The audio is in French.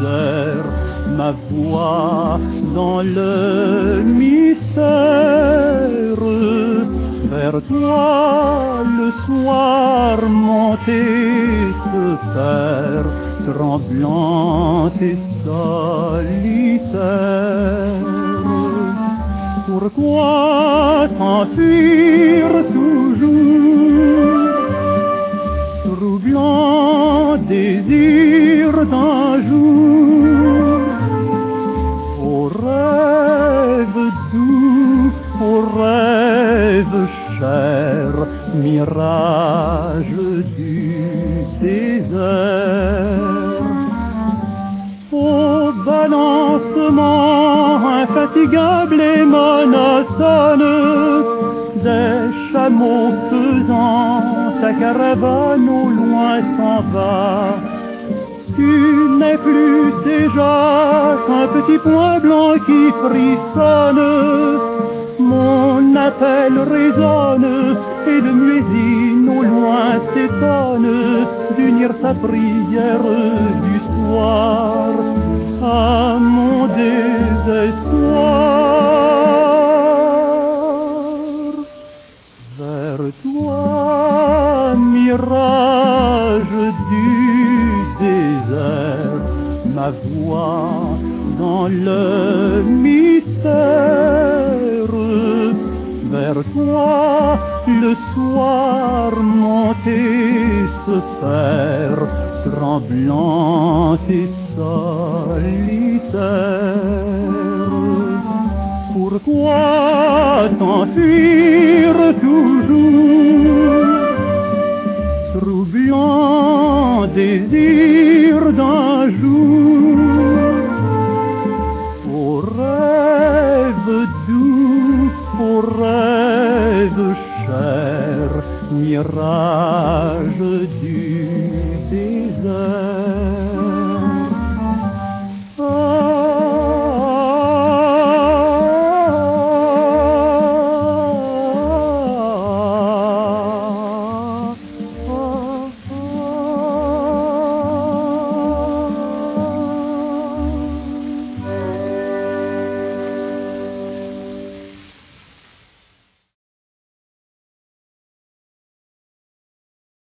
désert, ma voix dans le mystère. Vers toi le soir monter se perd, tremblante et solitaire. Pourquoi t'enfuir toujours, troublant désir d'un jour, aux rêves doux, aux rêves chers, mirage du désert. Au balancement infatigable et monotone des chameaux pesants, ta caravane au loin s'en va. Tu n'es plus déjà qu'un petit point blanc qui frissonne. Mon appel résonne et le muezzin au loin s'étonne d'unir sa prière du soir à mon désespoir. Vers toi, mirage du désert, ma voix dans le mystère. Vers toi, le soir monter se perd, tremblante et solitaire. Pourquoi t'enfuir toujours, troublant désir d'un jour,